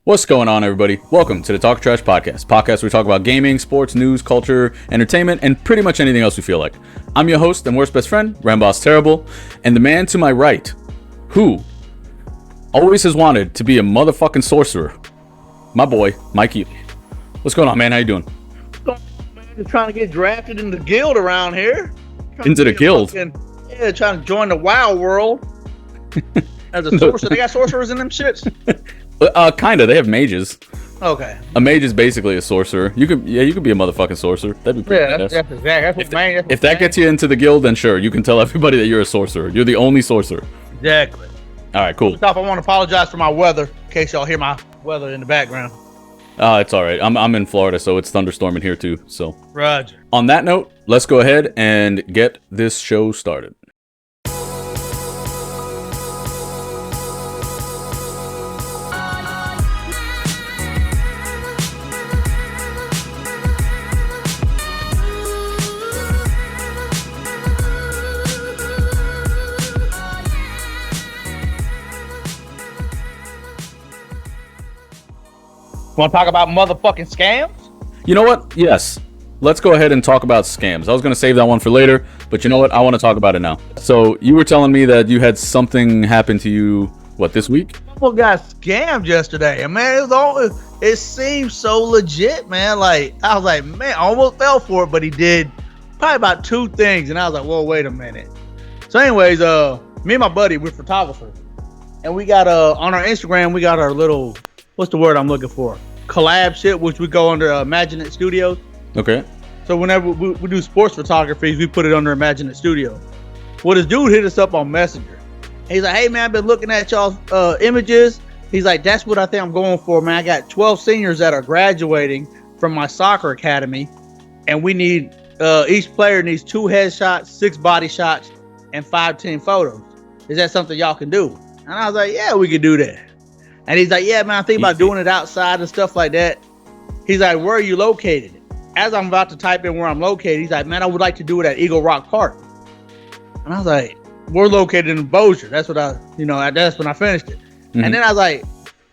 What's going on, everybody? Welcome to the Talk Trash Podcast. Podcast where we talk about gaming, sports, news, culture, entertainment, and pretty much anything else we feel like. I'm your host and worst best friend, Ramboss Terrible, and the man to my right, who always has wanted to be a motherfucking sorcerer, my boy, Mike Ehle. What's going on, man? How you doing? Just trying to get drafted in the guild around here. Into the guild? Trying to join the WoW world. As a sorcerer, they got sorcerers in them shits. Kinda. They have mages. Okay. A mage is basically a sorcerer. You could be a motherfucking sorcerer. That'd be pretty badass. That's exactly. If that gets you into the guild, then sure, you can tell everybody that you're a sorcerer. You're the only sorcerer. Exactly. All right, cool. Stop. I want to apologize for my weather, in case y'all hear my weather in the background. It's all right. I'm in Florida, so it's thunderstorming here too. So, Roger. On that note, let's go ahead and get this show started. Want to talk about motherfucking scams? You know what? Yes. Let's go ahead and talk about scams. I was going to save that one for later, but you know what? I want to talk about it now. So you were telling me that you had something happen to you, this week? People got scammed yesterday, and man, it seemed so legit, man. Like, I was like, man, I almost fell for it, but he did probably about two things, and I was like, whoa, wait a minute. So anyways, me and my buddy, we're photographers, and we got on our Instagram, we got our little, what's the word I'm looking for? Collab shit, which we go under Imagine It Studios. Okay. So whenever we do sports photography, we put it under Imagine It Studio. Well, this dude hit us up on Messenger. He's like, hey man, I've been looking at y'all's images. He's like, that's what I think I'm going for, man. I got 12 seniors that are graduating from my soccer academy, and we need each player needs 2 headshots, 6 body shots, and 5 team photos. Is that something y'all can do? And I was like, yeah, we can do that. And he's like, yeah, man, I think about doing it outside and stuff like that. He's like, where are you located? As I'm about to type in where I'm located, he's like, man, I would like to do it at Eagle Rock Park. And I was like, we're located in Bossier. That's what that's when I finished it. Mm-hmm. And then I was like,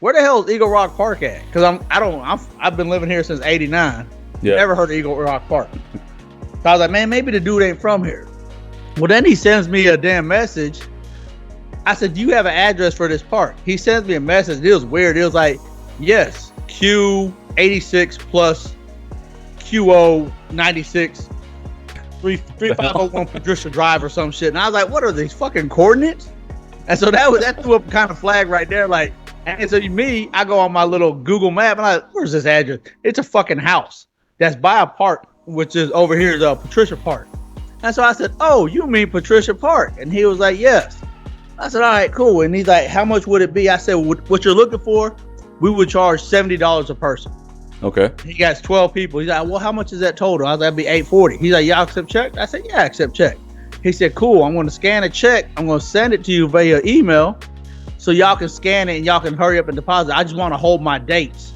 where the hell is Eagle Rock Park at? Because I've been living here since '89. Yeah. Never heard of Eagle Rock Park. So I was like, man, maybe the dude ain't from here. Well, then he sends me a damn message. I said, do you have an address for this park? He sends me a message. It was weird. It was like, yes, Q86 plus QO96 3501 Patricia Drive or some shit. And I was like, what are these fucking coordinates? And so that threw up kind of flag right there. Like, and so I go on my little Google map and I'm like, where's this address? It's a fucking house that's by a park, which is over here, the Patricia Park. And so I said, oh, you mean Patricia Park? And he was like, yes. I said, all right, cool. And he's like, how much would it be? I said, what you're looking for, we would charge $70 a person. Okay. He got 12 people. He's like, well, how much is that total? I was like, that'd be $840. He's like, y'all accept check? I said, yeah, I accept check. He said, cool. I'm going to scan a check. I'm going to send it to you via email so y'all can scan it and y'all can hurry up and deposit. I just want to hold my dates,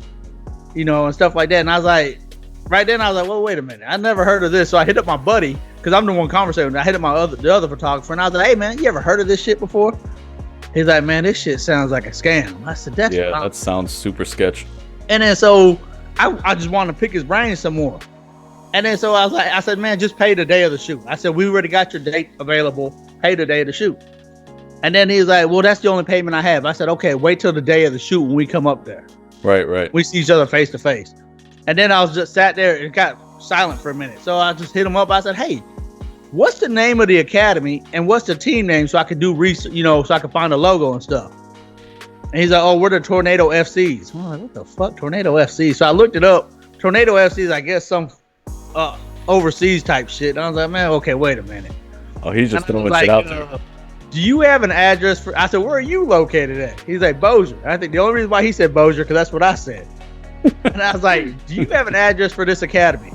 and stuff like that. And I was like, right then I was like, well, wait a minute. I never heard of this. So I hit up my buddy because I'm the one conversating. I hit up the other photographer and I was like, hey man, you ever heard of this shit before? He's like, man, this shit sounds like a scam. I said, that sounds super sketch. And then so I just wanted to pick his brain some more. And then so I said, man, just pay the day of the shoot. I said, we already got your date available. Pay the day of the shoot. And then he's like, well, that's the only payment I have. I said, okay, wait till the day of the shoot when we come up there. Right. We see each other face to face. And then I was just sat there and got silent for a minute. So I just hit him up. I said, hey, what's the name of the academy and what's the team name so I could do research, so I could find a logo and stuff. And he's like, oh, we're the Tornado FCs. I'm like, what the fuck, Tornado FC? So I looked it up. Tornado FC is, I guess, some overseas type shit. And I was like, man, okay, wait a minute. Oh, he's just throwing shit out there. Do you have an address for? I said, where are you located at? He's like, Bossier. I think the only reason why he said Bossier because that's what I said. And I was like, do you have an address for this academy?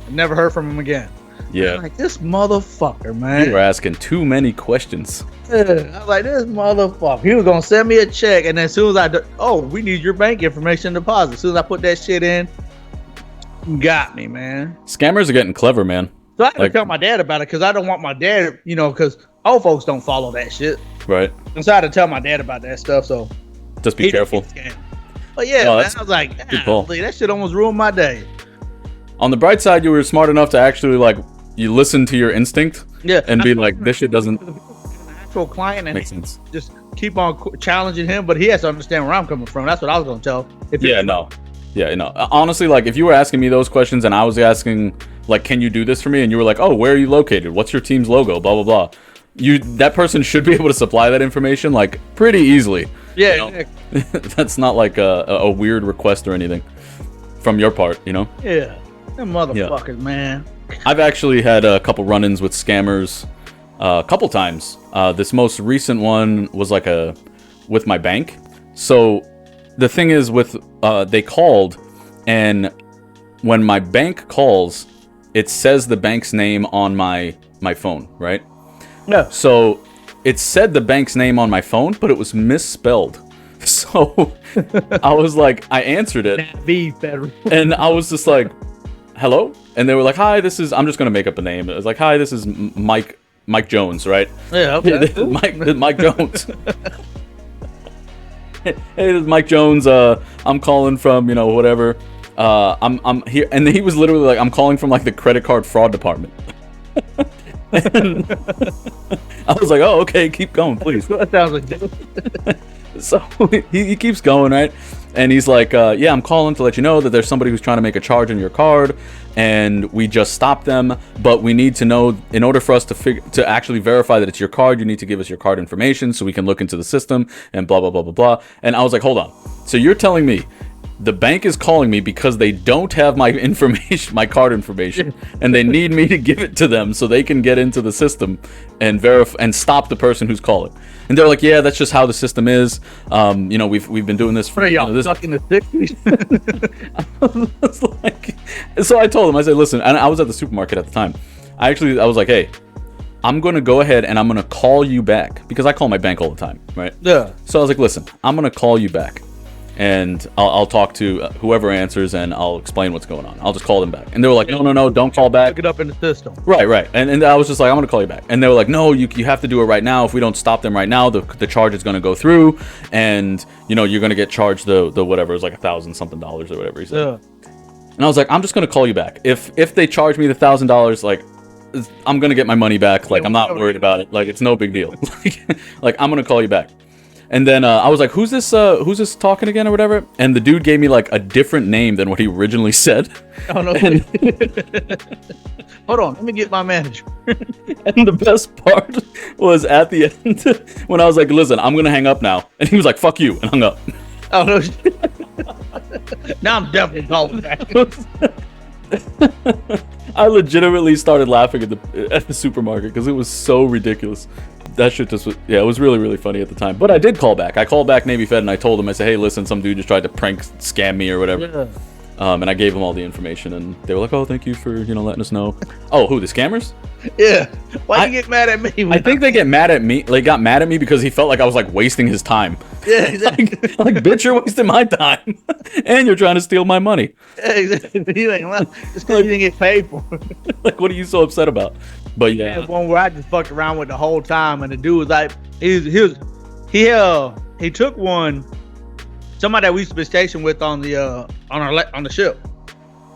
I never heard from him again. Yeah. I'm like, this motherfucker, man. You were asking too many questions. Yeah. I was like, this motherfucker. He was going to send me a check. And as soon as we need your bank information deposit. As soon as I put that shit in, got me, man. Scammers are getting clever, man. So I had to tell my dad about it because I don't want my dad, because old folks don't follow that shit. Right. And so I had to tell my dad about that stuff. So just be careful. But yeah, No, man, that's I was like, good call. that shit almost ruined my day. On the bright side, you were smart enough to actually like you listen to your instinct Yeah, and be like, this shit doesn't an actual client and make sense. just keep on challenging him, but he has to understand where I'm coming from. That's what I was gonna tell. No. Honestly, like if you were asking me those questions and I was asking like, can you do this for me? And you were like, oh, where are you located? What's your team's logo? Blah blah blah. That person should be able to supply that information like pretty easily. Yeah, you know? That's not like a weird request or anything from your part, you know? Yeah, them motherfuckers, man. I've actually had a couple run-ins with scammers a couple times. This most recent one was like with my bank. So the thing is with they called, and when my bank calls, it says the bank's name on my phone, right? No. So it said the bank's name on my phone, but it was misspelled. So I was like, I answered it, and I was just like, hello? And they were like, hi, this is, I'm just going to make up a name. It was like, hi, this is Mike Jones, right? Yeah, okay. Mike Jones. Hey, this is Mike Jones. I'm calling from, whatever. I'm here. And he was literally like, I'm calling from like the credit card fraud department. And I was like, oh, okay, keep going, please. That sounds like So he keeps going, right? And he's like, yeah, I'm calling to let you know that there's somebody who's trying to make a charge on your card, and we just stopped them, but we need to know, in order for us to actually verify that it's your card, you need to give us your card information so we can look into the system and blah, blah, blah, blah, blah. And I was like, hold on. So you're telling me the bank is calling me because they don't have my information, my card information, and they need me to give it to them so they can get into the system and verify and stop the person who's calling. And they're like, yeah, that's just how the system is. We've been doing this for stuck in the 60s. So I told them, I said, listen, and I was at the supermarket at the time. I was like, hey, I'm going to go ahead and I'm going to call you back, because I call my bank all the time, right? Yeah. So I was like, listen, I'm going to call you back, and I'll talk to whoever answers, and I'll explain what's going on. I'll just call them back. And they were like, no, don't call back. Look it up in the system. Right. And I was just like, I'm going to call you back. And they were like, no, you have to do it right now. If we don't stop them right now, the charge is going to go through, and, you're going to get charged the whatever. It was like $1,000 something or whatever he said. Yeah. And I was like, I'm just going to call you back. If they charge me the $1,000, like, I'm going to get my money back. Like, I'm not worried about it. Like, it's no big deal. Like, I'm going to call you back. And then I was like, who's this talking again or whatever? And the dude gave me like a different name than what he originally said. Oh, no. Hold on, let me get my manager. And the best part was at the end when I was like, listen, I'm going to hang up now. And he was like, fuck you, and hung up. Oh, no. Now I'm definitely calling back. I legitimately started laughing at the supermarket because it was so ridiculous. That shit just was, it was really, really funny at the time. But I did call back. I called back Navy Fed and I told them, I said, hey, listen, some dude just tried to scam me or whatever. Yeah. And I gave them all the information, and they were like, oh, thank you for, letting us know. Oh, who, the scammers? Yeah. Why you get mad at me? I think they get mad at me. They got mad at me because he felt like I was like wasting his time. Yeah, exactly. like, bitch, you're wasting my time. And you're trying to steal my money. Yeah, exactly. You ain't well, just because you didn't get paid for it. Like, what are you so upset about? But yeah. There's one where I just fucked around with the whole time, and the dude was like, he took one, somebody that we used to be stationed with on the ship.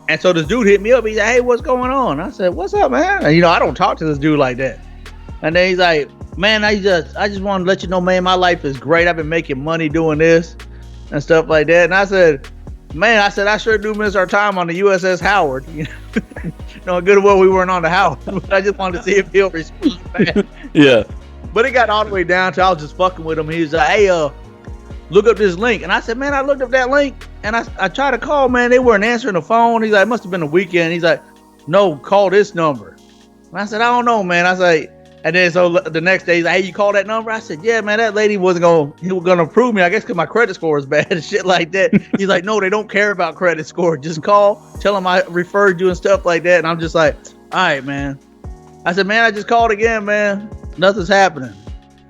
And so this dude hit me up. He said, hey, what's going on? I said, what's up, man? And, I don't talk to this dude like that. And then he's like, man, I just want to let you know, man, my life is great. I've been making money doing this and stuff like that. And I said, man, I sure do miss our time on the USS Howard. Good and well we weren't on the Howard. But I just wanted to see if he'll respond back. Yeah. But it got all the way down to I was just fucking with him. He was like, hey, look up this link. And I said, man, I looked up that link, and I tried to call, man. They weren't answering the phone. He's like, it must have been a weekend. He's like, no, call this number. And I said, I don't know, man. I was like, and then so the next day, he's like, hey, you call that number? I said, yeah, man, that lady was going to approve me, I guess, because my credit score is bad and shit like that. He's like, no, they don't care about credit score. Just call, tell them I referred you and stuff like that. And I'm just like, all right, man. I said, man, I just called again, man. Nothing's happening.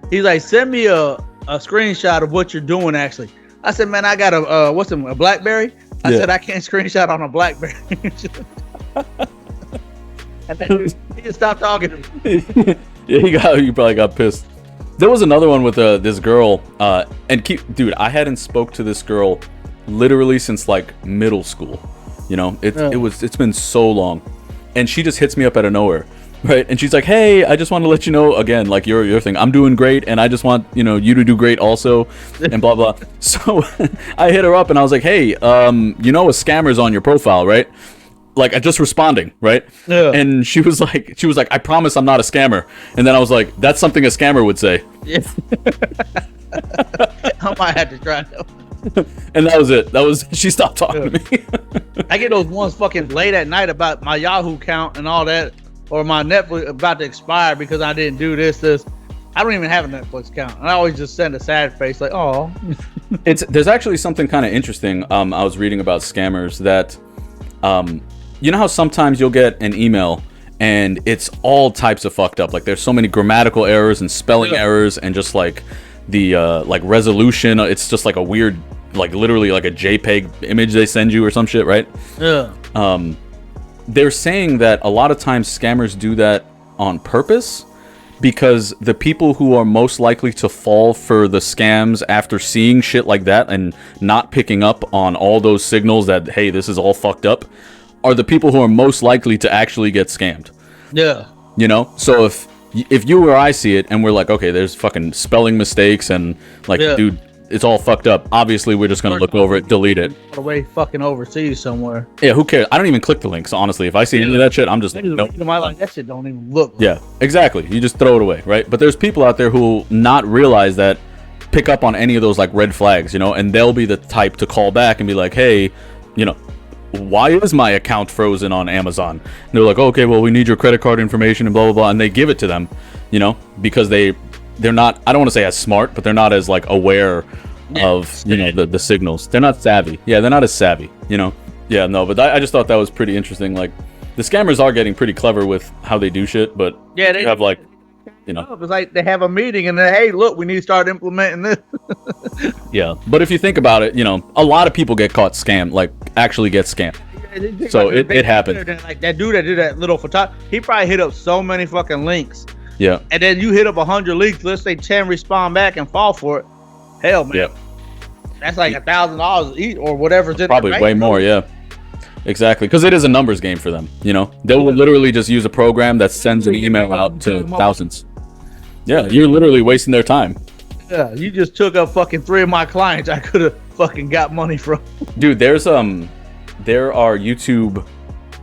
He's like, send me a screenshot of what you're doing, actually. I said, man, I got a BlackBerry? I said, I can't screenshot on a BlackBerry. And then he just stopped talking to me. Yeah, he probably got pissed. There was another one with this girl, dude, I hadn't spoke to this girl literally since like middle school. You know, it's been so long, and she just hits me up out of nowhere, right? And she's like, "Hey, I just want to let you know again, like your thing. I'm doing great, and I just want you to do great also, and blah blah." So I hit her up and I was like, "Hey, a scammer's on your profile, right?" Like, I just responding, right? Yeah. And she was like, "I promise I'm not a scammer." And then I was like, "That's something a scammer would say." Yeah. I might have to try that. And that was it. She stopped talking to me. I get those ones fucking late at night about my Yahoo account and all that, or my Netflix about to expire because I didn't do this. I don't even have a Netflix account, and I always just send a sad face like, "Oh." There's actually something kind of interesting. I was reading about scammers that, you know how sometimes you'll get an email and it's all types of fucked up. Like, there's so many grammatical errors and spelling errors, and just like the like resolution. It's just like a weird, like literally like a JPEG image they send you or some shit, right? Yeah. They're saying that a lot of times scammers do that on purpose, because the people who are most likely to fall for the scams after seeing shit like that and not picking up on all those signals that, hey, this is all fucked up, are the people who are most likely to actually get scammed. Yeah. So if you or I see it and we're like, okay, there's fucking spelling mistakes and like, dude, it's all fucked up. Obviously, we're just gonna look over it, delete it. All the way fucking overseas somewhere. Yeah, who cares? I don't even click the links, honestly. If I see any of that shit, I'm just like, nope. That shit don't even look. Yeah, exactly. You just throw it away, right? But there's people out there who will not realize that, pick up on any of those like red flags, and they'll be the type to call back and be like, hey, why is my account frozen on Amazon? And they're like, okay, well, we need your credit card information and blah blah blah, and they give it to them, because they're not, I don't want to say as smart, but they're not as like aware of the signals. They're not savvy. Yeah, they're not as savvy. Yeah, no, but I just thought that was pretty interesting. Like, the scammers are getting pretty clever with how they do shit, but yeah, they have like, it's like they have a meeting and then, hey, look, we need to start implementing this. Yeah, but if you think about it, a lot of people get caught actually get scammed. Yeah, so it happened. Like that dude that did that little photography, he probably hit up so many fucking links. Yeah. And then you hit up 100 links, let's say 10 respond back and fall for it. Hell, man. Yeah. That's like $1,000 each or whatever's in probably way more, yeah. Exactly, because it is a numbers game for them, They will literally just use a program that sends an email out to thousands. Yeah, you're literally wasting their time. Yeah, you just took up fucking 3 of my clients I could have fucking got money from. Dude, there are YouTube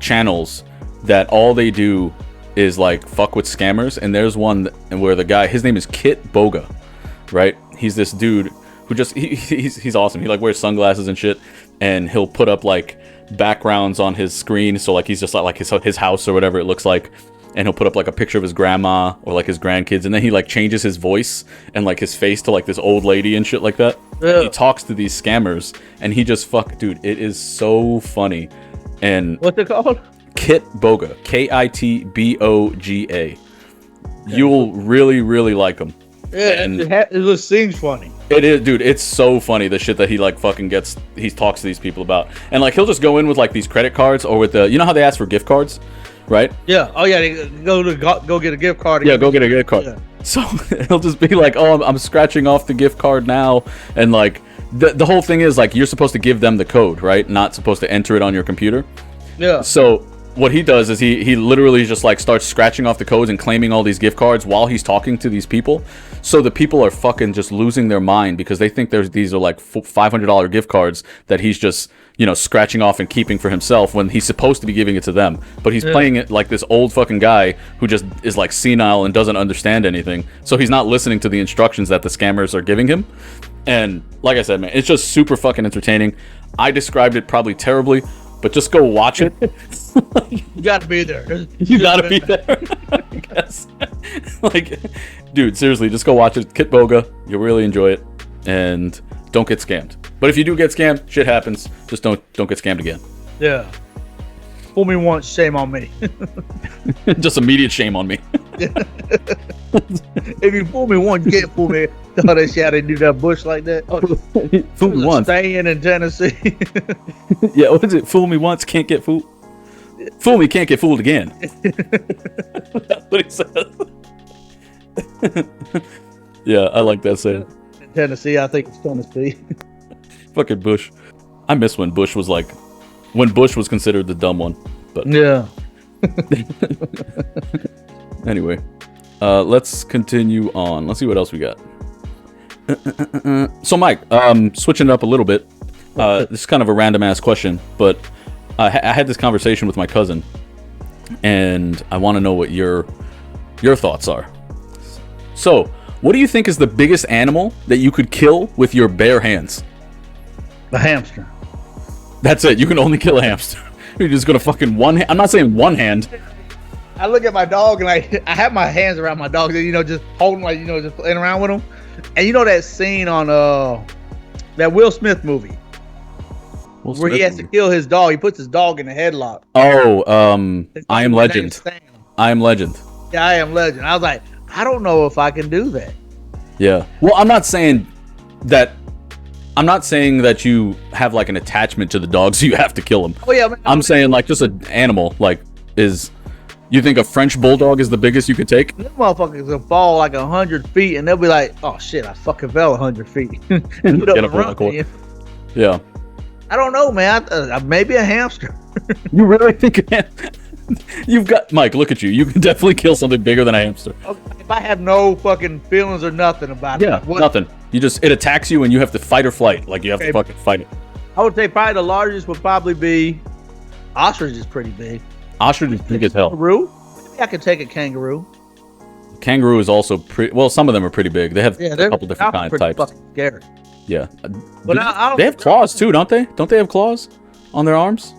channels that all they do is like fuck with scammers, and there's one where the guy, his name is Kit Boga, right? He's this dude who just he's awesome. He like wears sunglasses and shit, and he'll put up like backgrounds on his screen, so like he's just like his house or whatever it looks like, and he'll put up like a picture of his grandma or like his grandkids, and then he like changes his voice and like his face to like this old lady and shit like that. He talks to these scammers, and he just dude, it is so funny. And what's it called? Kit Boga, Kitboga. You'll really, really like him. Yeah, and it just seems funny. It is, dude. It's so funny, the shit that he like fucking gets. He talks to these people about, and like he'll just go in with like these credit cards or with the, how they ask for gift cards, right? Yeah. Oh yeah. They go get a gift card. Yeah, go get a gift card. Yeah. So he'll just be like, "Oh, I'm scratching off the gift card now," and like the whole thing is like you're supposed to give them the code, right? Not supposed to enter it on your computer. Yeah. So what he does is he literally just like starts scratching off the codes and claiming all these gift cards while he's talking to these people. So the people are fucking just losing their mind because they think these are like $500 gift cards that he's just, scratching off and keeping for himself when he's supposed to be giving it to them. But he's playing it like this old fucking guy who just is like senile and doesn't understand anything. So he's not listening to the instructions that the scammers are giving him. And like I said, man, it's just super fucking entertaining. I described it probably terribly, but just go watch it. You gotta be there. You gotta be there. I guess. Like, dude, seriously, just go watch it. Kit Boga, you'll really enjoy it, and don't get scammed. But if you do get scammed, shit happens. Just don't get scammed again. Yeah. Fool me once, shame on me. Just immediate shame on me. If you fool me once, you can't fool me. Thought that shit how they do that bush like that. Oh, fool me once. Staying in Tennessee. Yeah, what is it? Fool me once, can't get fooled. Fool me, can't get fooled again. That's what he says. Yeah, I like that saying. In Tennessee, I think it's Tennessee. Fucking Bush. I miss when Bush was considered the dumb one. But Yeah. anyway, let's continue on. Let's see what else we got. So, Mike, switching it up a little bit. This is kind of a random ass question, but I had this conversation with my cousin, and I want to know what your thoughts are. So, what do you think is the biggest animal that you could kill with your bare hands? The hamster. That's it. You can only kill a hamster. You're just gonna fucking I'm not saying one hand. I look at my dog and I have my hands around my dog, just holding, just playing around with him. And you know that scene on that Will Smith movie where he has to kill his dog. He puts his dog in a headlock. Oh, I Am Legend. I Am Legend. Yeah, I Am Legend. I was like, I don't know if I can do that. Yeah. Well, I'm not saying that you have like an attachment to the dog, so you have to kill him. Oh yeah, I'm saying like just an animal. Like, you think a French bulldog is the biggest you could take? This motherfuckers will fall like 100 feet, and they'll be like, "Oh shit, I fucking fell 100 feet." Yeah. I don't know, man. Maybe a hamster. You really think you've got Mike? Look at you. You can definitely kill something bigger than a hamster. Okay, if I have no fucking feelings or nothing about it, nothing. It attacks you, and you have to fight or flight. Like you have to fucking fight it. I would say probably the largest would probably be ostrich. Is pretty big. Ostrich is big as hell. Kangaroo? Maybe I could take a kangaroo. Kangaroo is also pretty. Well, some of them are pretty big. They have a couple different types. Fucking scary. Yeah. But they have claws too, don't they? Don't they have claws on their arms?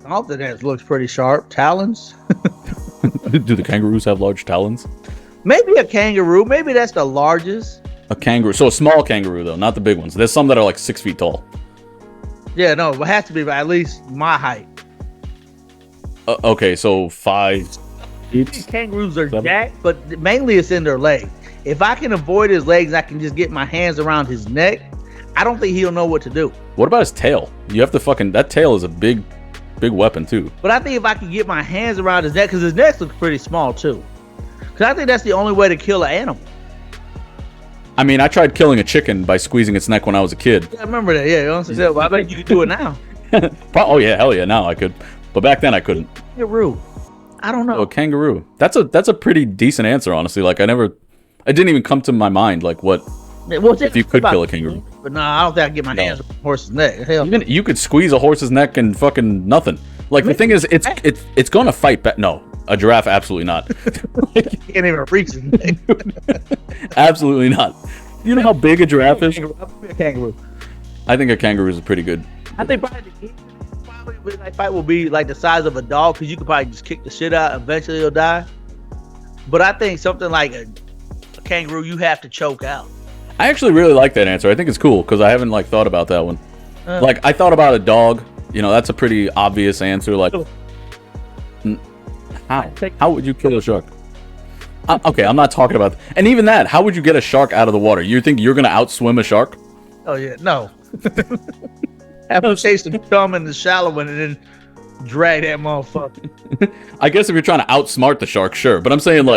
I don't think that looks pretty sharp. Talons? Do the kangaroos have large talons? Maybe a kangaroo. Maybe that's the largest. A kangaroo. So a small kangaroo, though, not the big ones. There's some that are like 6 feet tall. Yeah, no, it has to be at least my height. Okay, so 5 feet. Kangaroos are jacked, but mainly it's in their legs. If I can avoid his legs, I can just get my hands around his neck. I don't think he'll know what to do. What about his tail? You have to that tail is a big weapon too. But I think if I can get my hands around his neck, because his neck looks pretty small too. Because I think that's the only way to kill an animal. I mean, I tried killing a chicken by squeezing its neck when I was a kid. Yeah, I remember that. Yeah, you know what I'm saying? Well, I bet you could do it now. Oh yeah, hell yeah, now I could. But back then I couldn't. Kangaroo. I don't know. Oh, kangaroo. That's a pretty decent answer, honestly. Like it didn't even come to my mind. Like what? If you could kill a kangaroo. But no, I don't think I can get my hands on a horse's neck. Hell. You could squeeze a horse's neck and fucking nothing. Like the thing is, it's going to fight back. No, a giraffe, absolutely not. You can't even reach his neck. Absolutely not. You know how big a giraffe is? A kangaroo. I think a kangaroo is pretty good. I think probably that fight will be like the size of a dog, because you could probably just kick the shit out. Eventually, he'll die. But I think something like a kangaroo, you have to choke out. I actually really like that answer. I think it's cool because I haven't thought about that one. Like I thought about a dog. That's a pretty obvious answer. Like, how would you kill a shark? Okay, I'm not talking about. And even that, how would you get a shark out of the water? You think you're gonna outswim a shark? Oh yeah, no. Have to chase the thumb in the shallow one and then drag that motherfucker. I guess if you're trying to outsmart the shark, sure. But I'm saying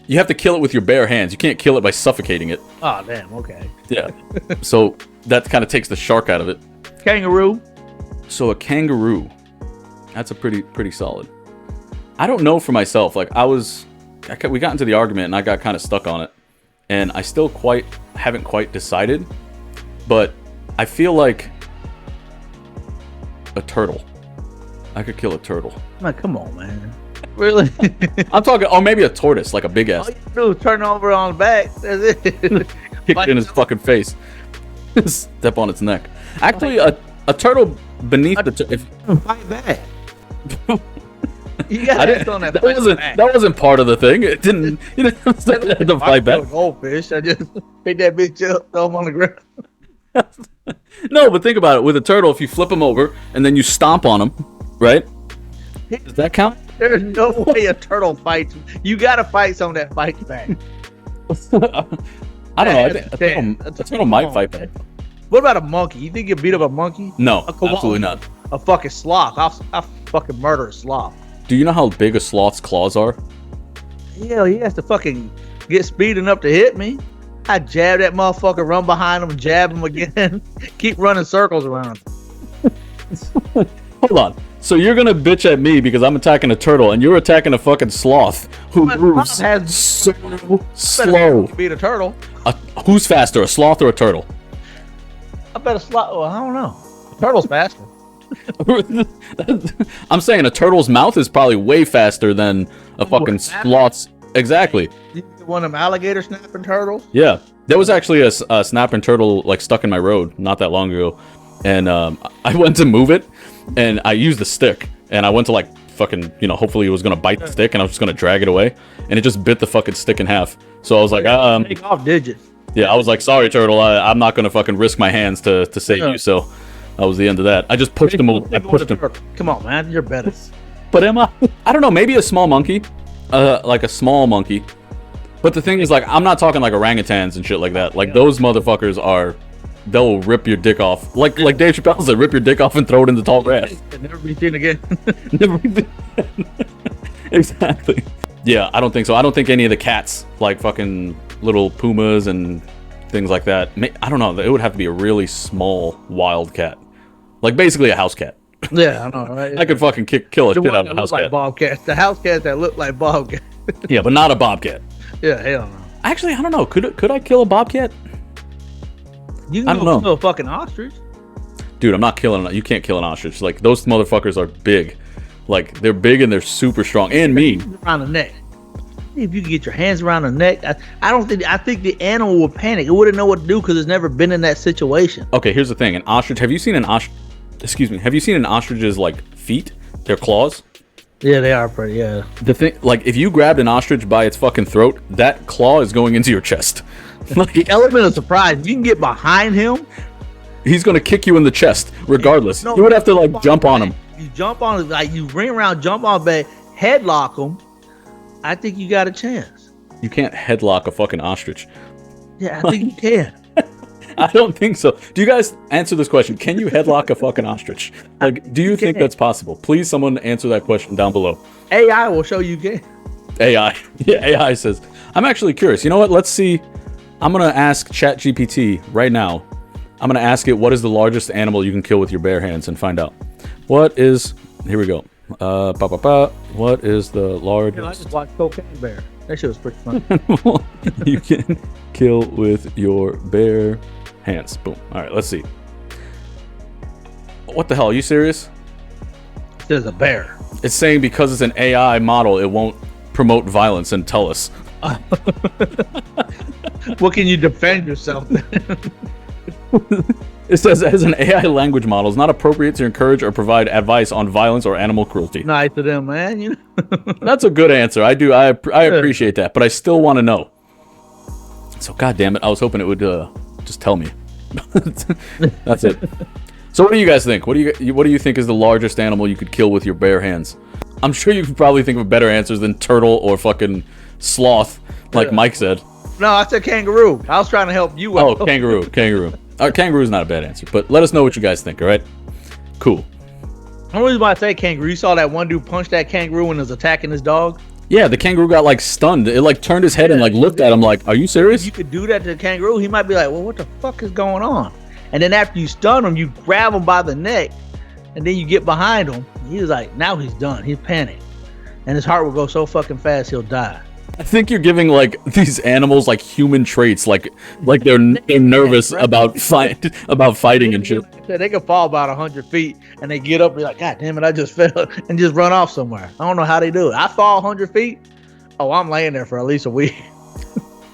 you have to kill it with your bare hands. You can't kill it by suffocating it. Oh damn. Okay. Yeah. So that kind of takes the shark out of it. Kangaroo. So a kangaroo. That's a pretty solid. I don't know for myself. We got into the argument and I got kind of stuck on it, and I still haven't quite decided. But I feel like a turtle. I could kill a turtle. Like, come on, man. Really? I'm talking, or maybe a tortoise, like a big ass. All you do is turn over on the back. That's it. Kick it in his fucking face. Step on its neck. Actually, a turtle beneath fight back. You got that wasn't part of the thing. It didn't. You didn't have to fight back. Goldfish. I just pick that bitch up, throw him on the ground. No, but think about it. With a turtle, if you flip him over and then you stomp on him, right? Does that count? There's no way a turtle fights. You got to fight someone that fights back. I don't know. I think a turtle might fight back. What about a monkey? You think you beat up a monkey? No, absolutely not. A fucking sloth. I'll fucking murder a sloth. Do you know how big a sloth's claws are? Hell, he has to fucking get speed enough to hit me. I jab that motherfucker, run behind him, jab him again, keep running circles around him. hold on. So you're gonna bitch at me because I'm attacking a turtle, and you're attacking a fucking sloth who moves so slow. Beat a turtle. Who's faster, a sloth or a turtle? I bet a sloth. Well, I don't know. A turtle's faster. I'm saying a turtle's mouth is probably way faster than a fucking sloth's. Exactly. One of them alligator snapping turtles. Yeah, there was actually a snapping turtle like stuck in my road not that long ago, and I went to move it, and I used the stick, and I went to like fucking, you know, hopefully it was gonna bite the stick, and I was just gonna drag it away, and it just bit the fucking stick in half. So I was like, take off digits. Yeah, I was like, sorry, turtle, I'm not gonna fucking risk my hands to save you. So that was the end of that. I just pushed him. I pushed him. Come on, man, you're better. But am I? I don't know. Maybe a small monkey, like a small monkey. But the thing is, like, I'm not talking like orangutans and shit like that. Like those motherfuckers are, they'll rip your dick off. Like Dave Chappelle said, rip your dick off and throw it in the tall grass. Never be seen again. Never be seen. Exactly. Yeah, I don't think so. I don't think any of the cats, like fucking little pumas and things like that. I don't know. It would have to be a really small wild cat, like basically a house cat. Yeah, I know, right? I could fucking kill a shit out of a house cat. Like bobcats. The house cats that look like bobcats. Yeah, but not a bobcat. Yeah, hell no. Actually, I don't know. Could I kill a bobcat? I don't know. Kill a fucking ostrich. Dude, I'm not killing. You can't kill an ostrich. Like those motherfuckers are big. Like they're big and they're super strong and mean. Around the neck. If you can get your hands around the neck, I think the animal would panic. It wouldn't know what to do because it's never been in that situation. Okay, here's the thing. An ostrich. Have you seen an ostrich? Excuse me. Have you seen an ostrich's like feet? Their claws. Yeah, they are pretty. Yeah. The thing, like, if you grabbed an ostrich by its fucking throat, that claw is going into your chest. Like, the element of surprise. If you can get behind him, he's gonna kick you in the chest, regardless. You would have to like jump on him. You jump on him, like you ring around, jump on bed, headlock him. I think you got a chance. You can't headlock a fucking ostrich. Yeah, I think you can. I don't think so. Do you guys answer this question? Can you headlock a fucking ostrich? Like, do you think that's possible? Please, someone answer that question down below. AI will show you can. AI. Yeah, AI says. I'm actually curious. You know what? Let's see. I'm going to ask ChatGPT right now. I'm going to ask it, what is the largest animal you can kill with your bare hands, and find out. What is... Here we go. What is the largest... I just watched Cocaine Bear. That shit was pretty fun. You can kill with your bare hands. Boom. All right, let's see. What the hell? Are you serious? There's a bear. It's saying because it's an AI model, it won't promote violence and tell us. What can you defend yourself? It says, as an AI language model, it's not appropriate to encourage or provide advice on violence or animal cruelty. Nice to them, man. You know? That's a good answer. I appreciate that, but I still want to know. So, God damn it, I was hoping it would just tell me. That's it. So, what do you guys think? What do you think is the largest animal you could kill with your bare hands? I'm sure you could probably think of better answers than turtle or fucking sloth, like Mike said. No, I said kangaroo. I was trying to help you out. Oh, kangaroo. Kangaroo is not a bad answer, but let us know what you guys think, all right? Cool. The only reason why I say kangaroo, you saw that one dude punch that kangaroo when he was attacking his dog? Yeah, the kangaroo got like stunned. It like turned his head and like looked at him like, are you serious? If you could do that to the kangaroo, he might be like, well, what the fuck is going on? And then after you stun him, you grab him by the neck, and then you get behind him. He's like, now he's done. He's panicked. And his heart will go so fucking fast, he'll die. I think you're giving like these animals like human traits, like they're nervous about fighting and shit. They can fall about 100 feet and they get up and be like, God damn it, I just fell, and just run off somewhere. I don't know how they do it. I fall 100 feet. Oh, I'm laying there for at least a week.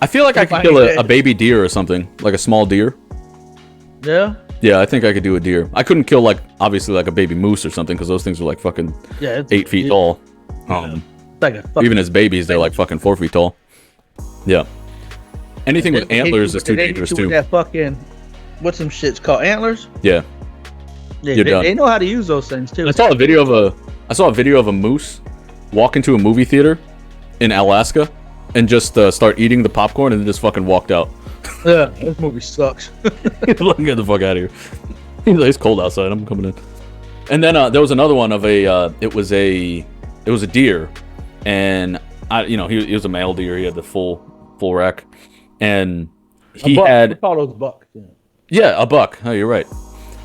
I feel like I could kill a baby deer or something, like a small deer. Yeah. Yeah, I think I could do a deer. I couldn't kill like obviously like a baby moose or something because those things are like fucking 8 feet tall. Like even as babies, they're like fucking 4 feet tall. Yeah. Anything with antlers is too dangerous too. That fucking, what's some shit's called, antlers? Yeah. Yeah, they know how to use those things too. I saw a video of a moose walk into a movie theater in Alaska and just start eating the popcorn and then just fucking walked out. Yeah, this movie sucks. Get the fuck out of here. He's like, it's cold outside. I'm coming in. And then there was another one of it was a deer, and he was a male deer. He had the full rack, and he had call those bucks. Yeah, a buck. Oh, you're right.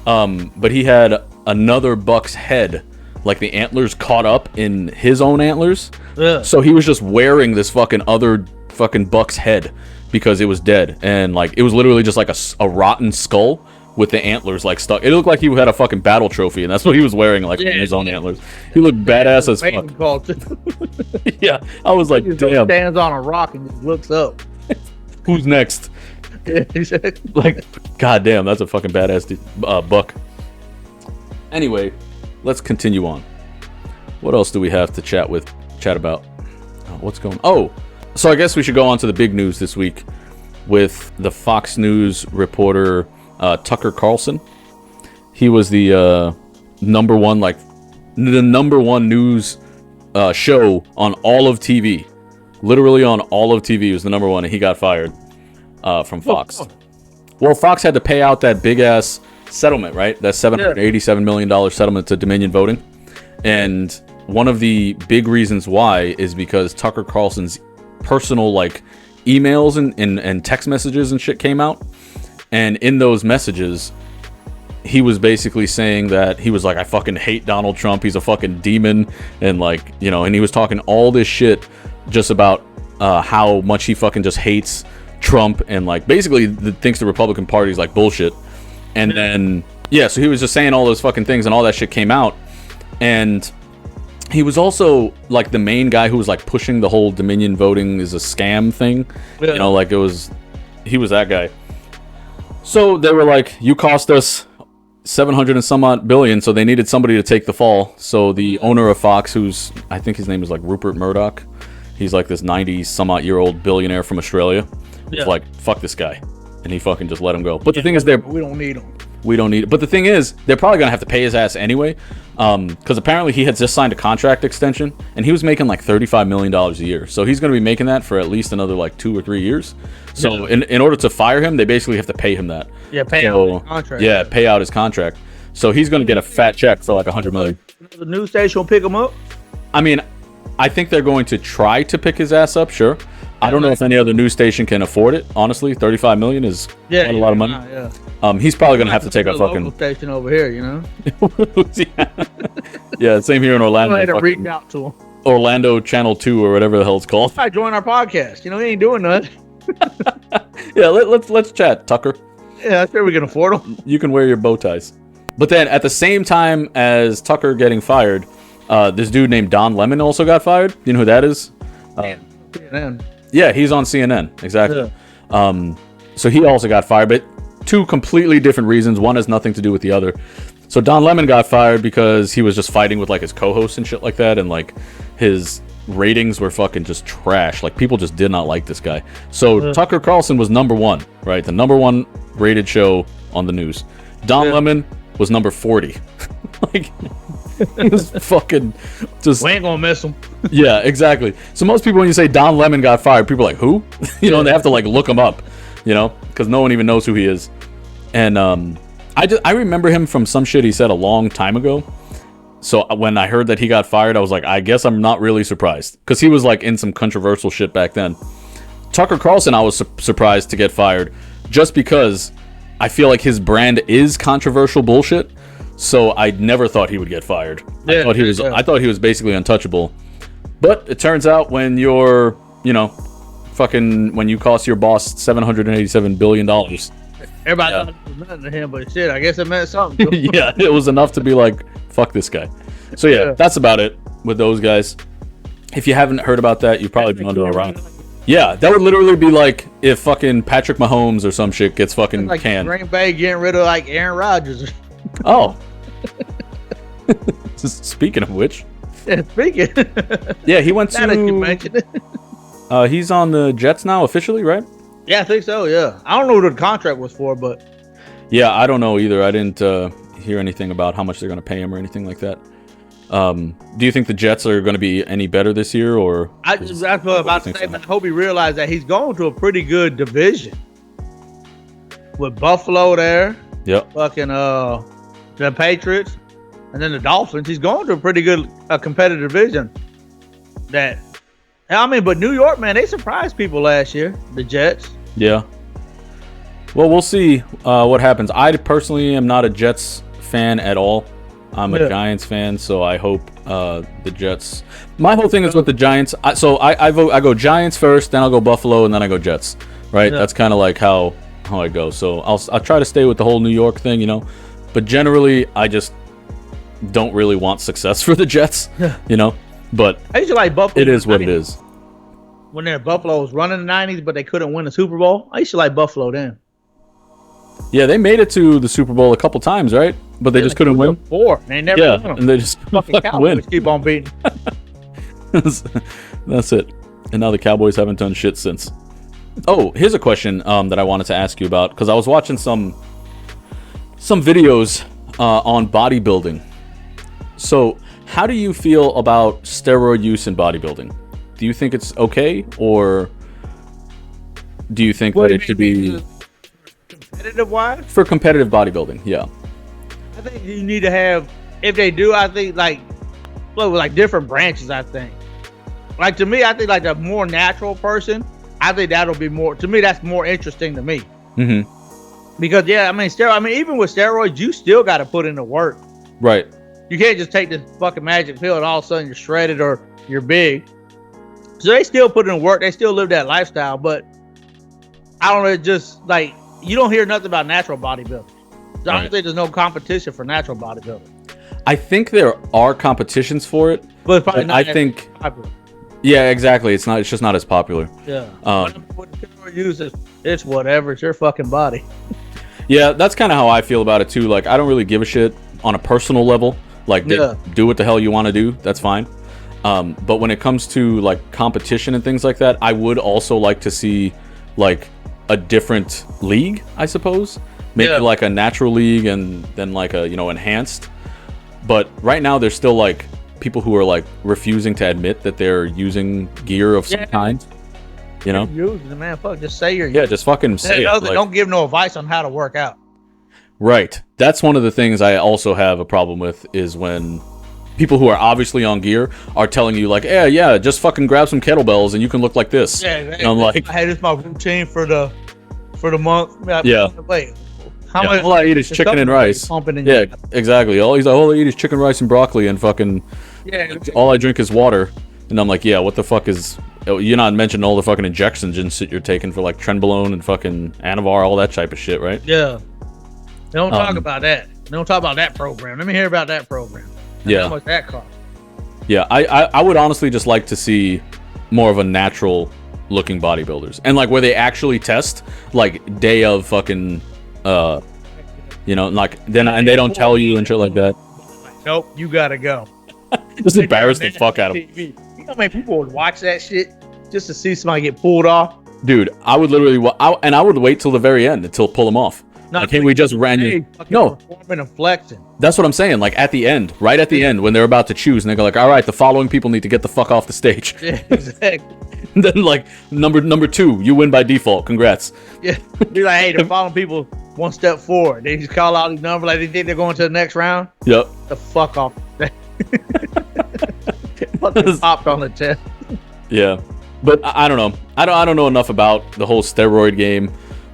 But he had another buck's head, like the antlers caught up in his own antlers. Yeah. So he was just wearing this fucking other fucking buck's head because it was dead, and like it was literally just like a rotten skull with the antlers like stuck. It looked like he had a fucking battle trophy, and that's what he was wearing, like on his own antlers. He looked badass as fuck. Yeah, I was like, damn. Stands on a rock and just looks up. Who's next? Like, goddamn, that's a fucking badass buck. Anyway, let's continue on. What else do we have to chat about? What's going on? Oh, so I guess we should go on to the big news this week with the Fox News reporter Tucker Carlson. He was the number one news show on all of TV. Literally on all of TV, he was the number one, and he got fired from Fox. Well, Fox had to pay out that big ass settlement, right? That $787 million settlement to Dominion Voting. And one of the big reasons why is because Tucker Carlson's personal like emails and text messages and shit came out. And in those messages, he was basically saying that he was like, I fucking hate Donald Trump. He's a fucking demon. And like, you know, and he was talking all this shit just about how much he fucking just hates Trump and like basically thinks the Republican Party is like bullshit. And then, yeah, so he was just saying all those fucking things and all that shit came out. And he was also like the main guy who was like pushing the whole Dominion voting is a scam thing. Yeah. You know, like he was that guy. So they were like, you cost us 700 and some odd billion, so they needed somebody to take the fall. So the owner of Fox, I think his name is like Rupert Murdoch. He's like this 90 some odd year old billionaire from Australia. Yeah. It's like, fuck this guy. And he fucking just let him go. But the thing is, we don't need him. We don't need it. But the thing is, they're probably going to have to pay his ass anyway. Because apparently he had just signed a contract extension. And he was making like $35 million a year. So he's going to be making that for at least another like 2 or 3 years. So in order to fire him, they basically have to pay him that. Yeah, pay out his contract. Yeah, pay out his contract. So he's going to get a fat check for like $100 million. The news station will pick him up? I mean, I think they're going to try to pick his ass up, sure. I don't know if any other news station can afford it. Honestly, $35 million is quite a lot of money. He's probably gonna have to take a fucking local station over here, you know. Yeah, same here in Orlando. I had to reach out to him. Orlando Channel 2 or whatever the hell it's called. I join our podcast. You know, he ain't doing nothing. Yeah, let's chat, Tucker. Yeah, I'm sure we can afford them. You can wear your bow ties. But then at the same time as Tucker getting fired, this dude named Don Lemon also got fired. You know who that is? CNN. Yeah, he's on CNN. Exactly. Yeah. So he also got fired, but 2 completely different reasons. One has nothing to do with the other. So Don Lemon got fired because he was just fighting with like his co-hosts and shit like that, and like his ratings were fucking just trash. Like people just did not like this guy. So Tucker Carlson was number 1, right? The number 1 rated show on the news. Don Lemon was number 40. Like he was fucking just. We ain't gonna miss him. Yeah, exactly. So most people, when you say Don Lemon got fired, people are like, who? You know, and they have to like look him up, you know, because no one even knows who he is. And I remember him from some shit he said a long time ago. So when I heard that he got fired, I was like, I guess I'm not really surprised, because he was like in some controversial shit back then. Tucker Carlson, I was surprised to get fired just because I feel like his brand is controversial bullshit. So I never thought he would get fired. I thought he was basically untouchable. But it turns out when you're, you know, when you cost your boss $787 billion. Everybody thought it was nothing to him, but shit, I guess it meant something. Yeah, it was enough to be like, fuck this guy. So yeah, that's about it with those guys. If you haven't heard about that, you've probably been under a rock. Yeah, that would literally be like if fucking Patrick Mahomes or some shit gets fucking like canned. Green Bay getting rid of like Aaron Rodgers. Oh. Speaking of which. Yeah, speaking. Yeah, he went to. You mentioned it. He's on the Jets now officially, right? Yeah, I think so. Yeah, I don't know what the contract was for, but. Yeah, I don't know either. I didn't hear anything about how much they're going to pay him or anything like that. Do you think the Jets are going to be any better this year, or? That's what I'm about to say. So? I hope he realized that he's going to a pretty good division with Buffalo there. Yep. Fucking the Patriots, and then the Dolphins. He's going to a pretty good competitive division. But New York, man, they surprised people last year. The Jets. Yeah. Well, we'll see what happens. I personally am not a Jets fan at all. I'm a Giants fan, so I hope the Jets. My whole thing is with the Giants. I go Giants first, then I'll go Buffalo, and then I go Jets. Right? Yeah. That's kind of like how I go. So I'll try to stay with the whole New York thing, you know. But generally, I just don't really want success for the Jets, you know. But I used to like Buffalo. It is what it is. When their Buffalo was running the 90s, but they couldn't win the Super Bowl, I used to like Buffalo then. Yeah, they made it to the Super Bowl a couple times, right? But they just couldn't win. They never won them. And they just fucking win. Keep on beating. That's it. And now the Cowboys haven't done shit since. Oh, here's a question that I wanted to ask you about, because I was watching some videos on bodybuilding. So, how do you feel about steroid use in bodybuilding? Do you think it's okay, or do you think that it should be competitive wise? For competitive bodybuilding, yeah. I think you need to have, if they do, I think like different branches. I think, like, to me, I think like the more natural person, I think that'll be more, to me, that's more interesting to me. Mm-hmm. Because even with steroids, you still got to put in the work. Right. You can't just take this fucking magic pill and all of a sudden you're shredded or you're big. So they still put in work. They still live that lifestyle. But I don't know, just like, you don't hear nothing about natural bodybuilding. So I don't think there's no competition for natural bodybuilding. I think there are competitions for it. But it's probably not popular. Yeah, exactly. It's just not as popular. Yeah. What people use is, it's whatever. It's your fucking body. Yeah, that's kind of how I feel about it too. Like, I don't really give a shit on a personal level. Like, do what the hell you want to do. That's fine. But when it comes to like competition and things like that, I would also like to see like a different league, I suppose. Maybe like a natural league and then like a, you know, enhanced. But right now there's still like people who are like refusing to admit that they're using gear of some kind. You know? Using it, man. Fuck, just say you're just fucking say it. Like, don't give no advice on how to work out. Right. That's one of the things I also have a problem with, is when people who are obviously on gear are telling you like, yeah, just fucking grab some kettlebells and you can look like this. Yeah, and I'm like, hey, this is my routine for the month. Wait, how much? All I eat is chicken and rice. Yeah, exactly. All I eat is chicken, rice, and broccoli, and fucking. Yeah. All I drink is water, and I'm like, yeah, what the fuck is? You're not mentioning all the fucking injections and shit you're taking for like trenbolone and fucking Anavar, all that type of shit, right? Yeah. They don't talk about that. They don't talk about that program. Let me hear about that program. How much that cost? Yeah, I would honestly just like to see more of a natural looking bodybuilders, and like where they actually test like day of fucking you know, like then, and they don't tell you and shit like that. Nope, you gotta go. Just embarrass the fuck out of them. You know how many people would watch that shit just to see somebody get pulled off? Dude, I would literally I would wait till the very end until pull them off. Like, hey, we just ran you. No, performing and flexing. That's what I'm saying. Like at the end, right at the end, when they're about to choose, and they go like, "All right, the following people need to get the fuck off the stage." Yeah, exactly. And then like number 2, you win by default. Congrats. Yeah, you're like, hey, the following people one step forward. They just call out these numbers like they think they're going to the next round. Yep. The fuck off. Fucking popped on the chest. Yeah, but I don't know. I don't know enough about the whole steroid game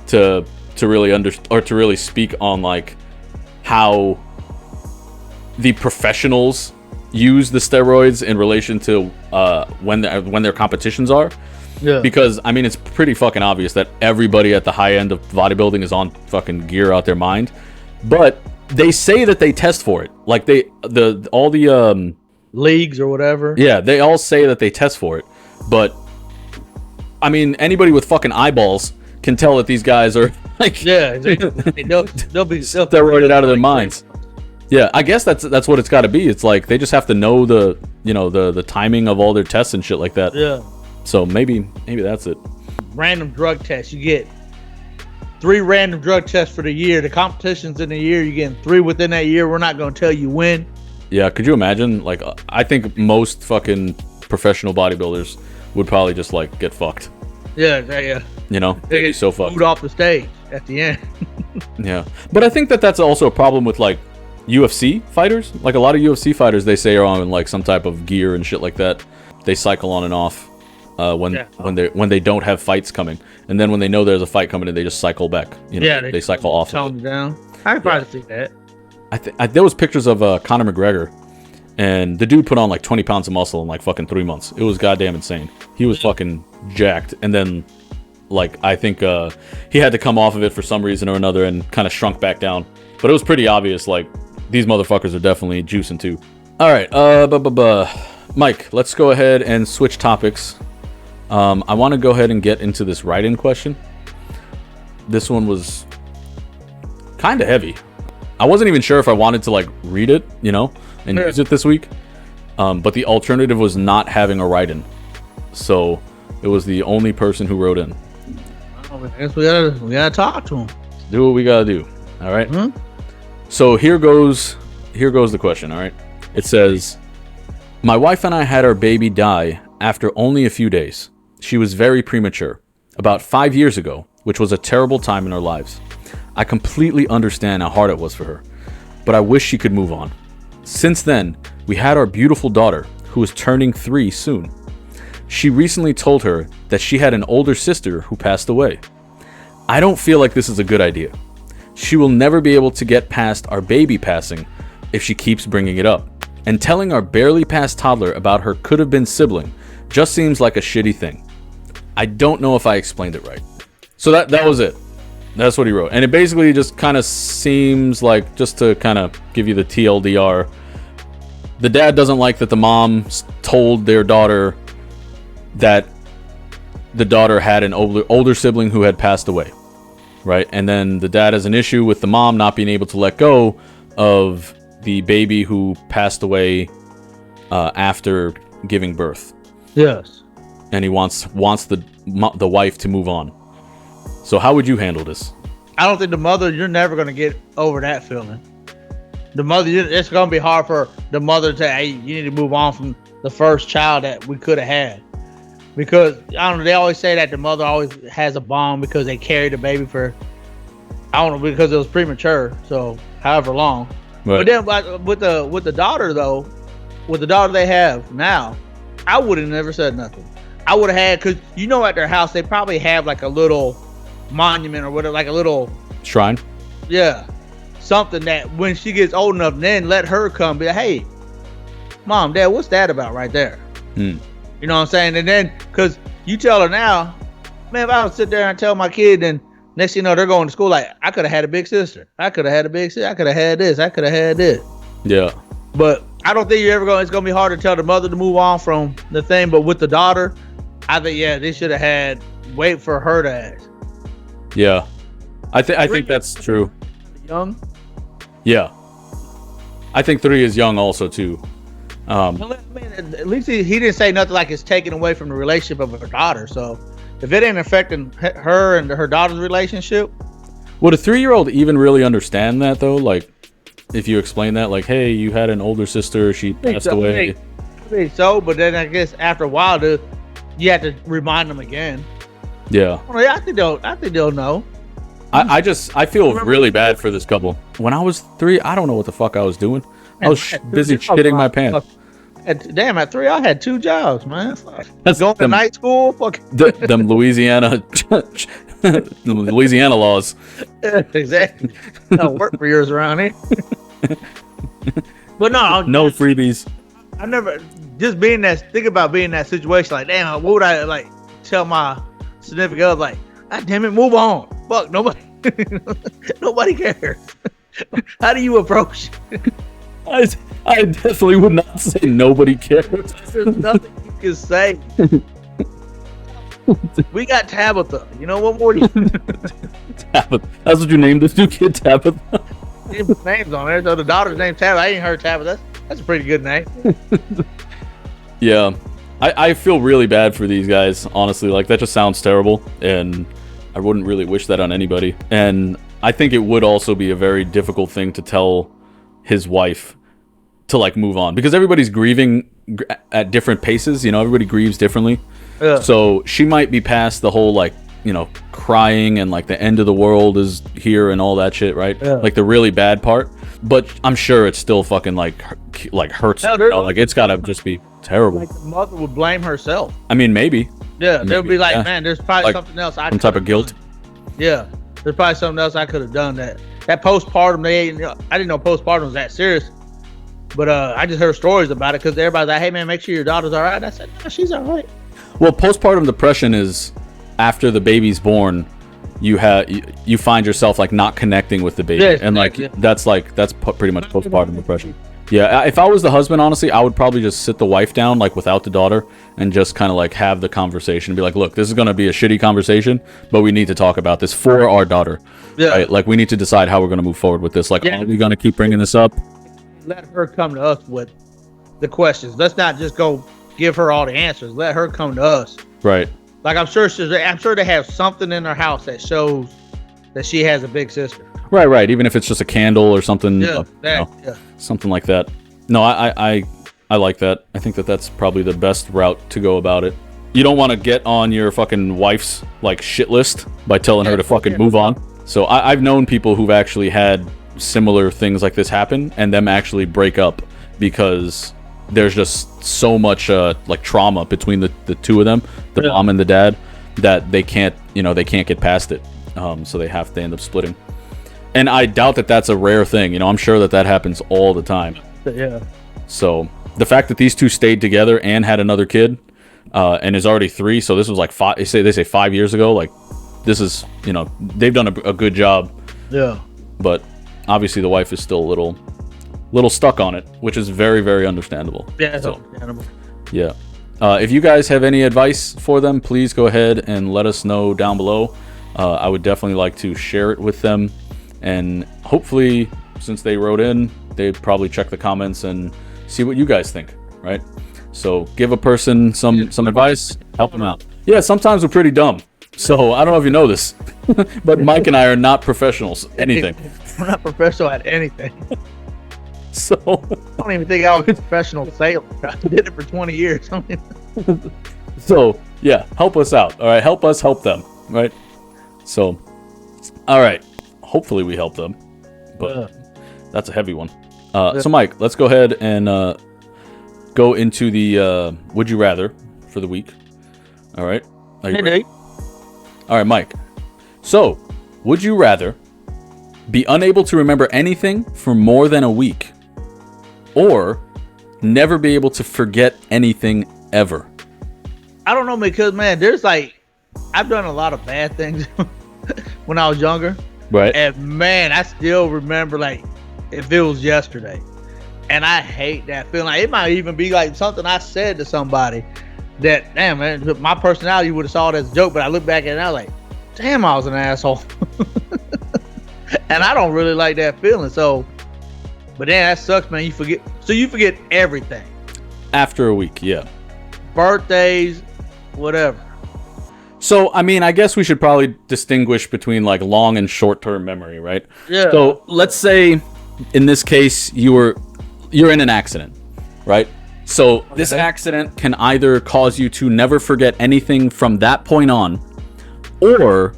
to really to really speak on like how the professionals use the steroids in relation to when their competitions are. Yeah. Because I mean, it's pretty fucking obvious that everybody at the high end of bodybuilding is on fucking gear out their mind. But they say that they test for it. Like all the leagues or whatever. Yeah, they all say that they test for it. But I mean, anybody with fucking eyeballs can tell that these guys are like, yeah, exactly. they'll be steroided out of their minds. Yeah, I guess that's what it's got to be. It's like they just have to know the timing of all their tests and shit like that. Yeah. So maybe that's it. Random drug tests. You get 3 random drug tests for the year. The competitions in the year, you're getting 3 within that year. We're not going to tell you when. Yeah, could you imagine? Like, I think most fucking professional bodybuilders would probably just like get fucked. Yeah. You know, they get so fucked. Moved off the stage at the end. Yeah, but I think that's also a problem with like UFC fighters. Like a lot of UFC fighters, they say are on like some type of gear and shit like that. They cycle on and off when they don't have fights coming, and then when they know there's a fight coming in, they just cycle back. You know, they cycle off. Tone down. I could probably see that. there was pictures of Conor McGregor, and the dude put on like 20 pounds of muscle in like fucking 3 months. It was goddamn insane. He was fucking jacked, and then like I think he had to come off of it for some reason or another and kind of shrunk back down. But it was pretty obvious, like these motherfuckers are definitely juicing too. All right, Mike, let's go ahead and switch topics. I want to go ahead and get into this write-in question. This one was kind of heavy. I wasn't even sure if I wanted to like read it, and use it this week. But the alternative was not having a write-in. So it was the only person who wrote in. I guess we gotta talk to him. Do what we gotta do. All right. Mm-hmm. So here goes the question. All right. It says, my wife and I had our baby die after only a few days. She was very premature, about 5 years ago, which was a terrible time in our lives. I completely understand how hard it was for her, but I wish she could move on. Since then, we had our beautiful daughter, who is turning 3 soon. She recently told her that she had an older sister who passed away. I don't feel like this is a good idea. She will never be able to get past our baby passing if she keeps bringing it up. And telling our barely past toddler about her could have been sibling just seems like a shitty thing. I don't know if I explained it right. So that was it. That's what he wrote. And it basically just kind of seems like, just to kind of give you the TLDR, the dad doesn't like that the mom told their daughter that the daughter had an older sibling who had passed away, right? And then the dad has an issue with the mom not being able to let go of the baby who passed away after giving birth. Yes. And he wants the wife to move on. So how would you handle this? I don't think the mother, you're never going to get over that feeling. The mother, it's going to be hard for the mother to, hey, you need to move on from the first child that we could have had. Because, I don't know, they always say that the mother always has a bond because they carried the baby for, I don't know, because it was premature. So, however long. Right. But then with the daughter, though, with the daughter they have now, I would have never said nothing. I would have had, because at their house, they probably have like a little monument or whatever, like a little shrine. Yeah. Something that when she gets old enough, then let her come be like, hey, mom, dad, what's that about right there? You know what I'm saying? And then, because you tell her now, man, if I would sit there and tell my kid, and next thing you know, they're going to school like, I could have had a big sister. I could have had a big sister. I could have had this. I could have had this. Yeah. But I don't think it's going to be hard to tell the mother to move on from the thing. But with the daughter, I think, they should have wait for her to ask. Yeah. I think that's true. Young? Yeah. I think 3 is young also, too. I mean, at least he didn't say nothing like it's taken away from the relationship of her daughter. So if it ain't affecting her and her daughter's relationship. Would a 3-year-old even really understand that, though? Like, if you explain that, like, hey, you had an older sister, she passed away. I think so, but then I guess after a while, you have to remind them again. Yeah. Well, I think they'll know. I feel really bad for this couple. When I was 3, I don't know what the fuck I was doing. I was busy shitting my pants. At 3, I had 2 jobs, man. That's going to night school. Fuck. Them Louisiana laws. Exactly. Don't work for yours around here. But no freebies. I never think about being in that situation. Like, damn, what would I like tell my significant other? Like, God damn it, move on. Fuck, nobody cares. How do you approach? I definitely would not say nobody cares. There's nothing you can say. We got Tabitha. You know what more? Tabitha. That's what you named this new kid, Tabitha. Names on there. So the daughter's named Tabitha. I ain't heard Tabitha. That's a pretty good name. Yeah. I feel really bad for these guys, honestly. Like, that just sounds terrible, and I wouldn't really wish that on anybody. And I think it would also be a very difficult thing to tell his wife to, like, move on. Because everybody's grieving at different paces. Everybody grieves differently. Yeah. So she might be past the whole, like, crying and, like, the end of the world is here and all that shit, right? Yeah. Like, the really bad part. But I'm sure it's still fucking, like hurts. Like, it's gotta just be terrible. Like, the mother would blame herself. I mean, maybe. Yeah, they'll be like, man, there's probably like something else some type of guilt. Yeah, there's probably something else I could have done that that postpartum. I didn't know postpartum was that serious, but I just heard stories about it because everybody's like, "Hey man, make sure your daughter's all right." And I said, "No, she's all right." Well, postpartum depression is after the baby's born, you find yourself like not connecting with the baby, and like that's pretty much postpartum depression. Yeah, if I was the husband, honestly, I would probably just sit the wife down, like without the daughter, and just kind of like have the conversation and be like, look, this is going to be a shitty conversation, but we need to talk about this for our daughter. Yeah. Right? Like, we need to decide how we're going to move forward with this. Like, are we going to keep bringing this up? Let her come to us with the questions. Let's not just go give her all the answers. Let her come to us. Right. Like, I'm sure they have something in their house that shows that she has a big sister. Right. Even if it's just a candle or something, something like that. No, I like that. I think that's probably the best route to go about it. You don't want to get on your fucking wife's like shit list by telling her to fucking move on. So I've known people who've actually had similar things like this happen and them actually break up because there's just so much like trauma between the two of them, the mom and the dad, that they can't get past it. So they have to end up splitting. And I doubt that that's a rare thing. I'm sure that happens all the time. Yeah. So the fact that these two stayed together and had another kid, and is already 3, so this was like 5. They say 5 years ago. Like, this is they've done a good job. Yeah. But obviously the wife is still a little stuck on it, which is very, very understandable. Yeah, it's understandable. Yeah. If you guys have any advice for them, please go ahead and let us know down below. I would definitely like to share it with them. And hopefully, since they wrote in, they'd probably check the comments and see what you guys think, right? So give a person some advice, help them out. Yeah, sometimes we're pretty dumb. So I don't know if you know this, but Mike and I are not professionals at anything. We're not professional at anything. So I don't even think I was a professional sailor. I did it for 20 years. So yeah, help us out. All right, help us help them, right? So, all right. Hopefully we help them, but that's a heavy one. So Mike, let's go ahead and go into the Would You Rather for the week. All right. Are you ready? All right, Mike. So, would you rather be unable to remember anything for more than a week, or never be able to forget anything ever? I don't know, because man, there's like, I've done a lot of bad things when I was younger. Right. And man, I still remember like if it was yesterday. And I hate that feeling. Like, it might even be like something I said to somebody that, damn man, my personality would have saw it as a joke, but I look back at it and I was like, damn, I was an asshole. And I don't really like that feeling. So, but then that sucks, man. You forget everything. After a week, yeah. Birthdays, whatever. So, I mean, I guess we should probably distinguish between like long and short-term memory, right? Yeah. So, let's say in this case you're in an accident, right? So, this accident can either cause you to never forget anything from that point on, or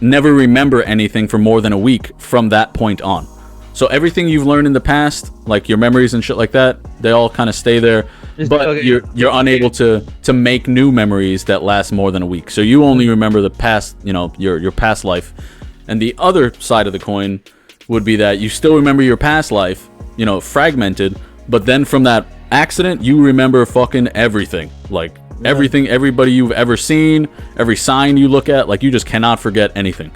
never remember anything for more than a week from that point on. So everything you've learned in the past, like your memories and shit like that, they all kind of stay there. But you're unable to make new memories that last more than a week. So you only remember the past, your past life. And the other side of the coin would be that you still remember your past life, fragmented, but then from that accident, you remember fucking everything. Like everything, everybody you've ever seen, every sign you look at, like you just cannot forget anything.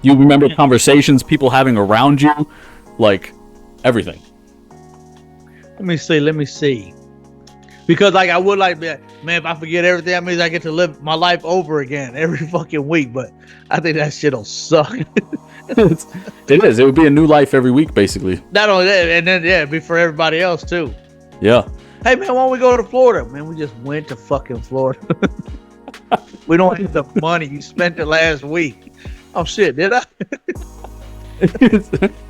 You remember conversations people having around you, like everything. Let me see. Because like I would like, man, if I forget everything, that means I get to live my life over again every fucking week. But I think that shit'll suck. It is. It would be a new life every week, basically. Not only that, and then it'd be for everybody else too. Yeah. Hey man, why don't we go to Florida? Man, we just went to fucking Florida. We don't have the money. You spent it last week. Oh shit, did I?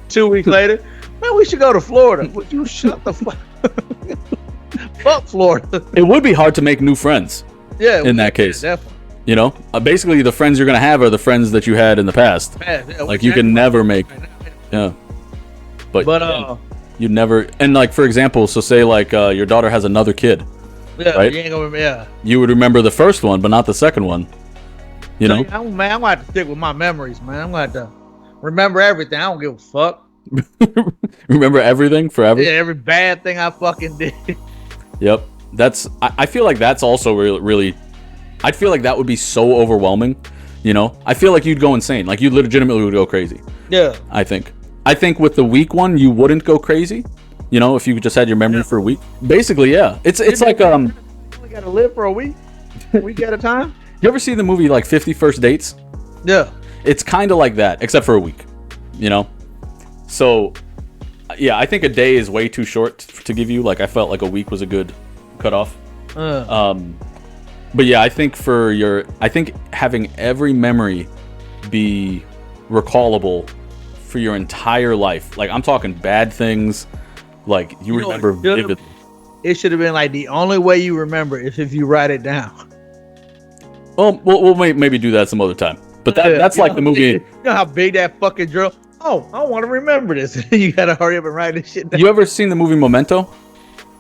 2 weeks later, man, we should go to Florida. Would you shut the fuck? Fuck Florida. It would be hard to make new friends. Yeah. In that case, definitely. Basically the friends you're gonna have are the friends that you had in the past. Like you can never make. Yeah. But you never. And like for example, so say like your daughter has another kid. Yeah. Right? You ain't gonna remember. Yeah. You would remember the first one, but not the second one. Man, I'm gonna have to stick with my memories, man. I'm gonna have to. remember everything. I don't give a fuck. Remember everything forever? Yeah, every bad thing I fucking did. Yep. I feel like that's also really, I feel like that would be so overwhelming. You know, I feel like you'd go insane. Like you legitimately would go crazy. Yeah. I think with the week one, you wouldn't go crazy. You know, if you just had your memory for a week. Basically, yeah. It's like You only gotta live for a week at a time. You ever see the movie like 50 First Dates? Yeah. It's kind of like that, except for a week. You know? So, yeah, I think a day is way too short to give you. Like, I felt like a week was a good cutoff. But yeah, I think having every memory be recallable for your entire life. Like, I'm talking bad things. Like, you remember vividly. It should have been like the only way you remember is if you write it down. Well, we'll maybe do that some other time. But that's like the movie. You know how big that fucking drill? Oh, I want to remember this. You gotta hurry up and write this shit down. You ever seen the movie Memento?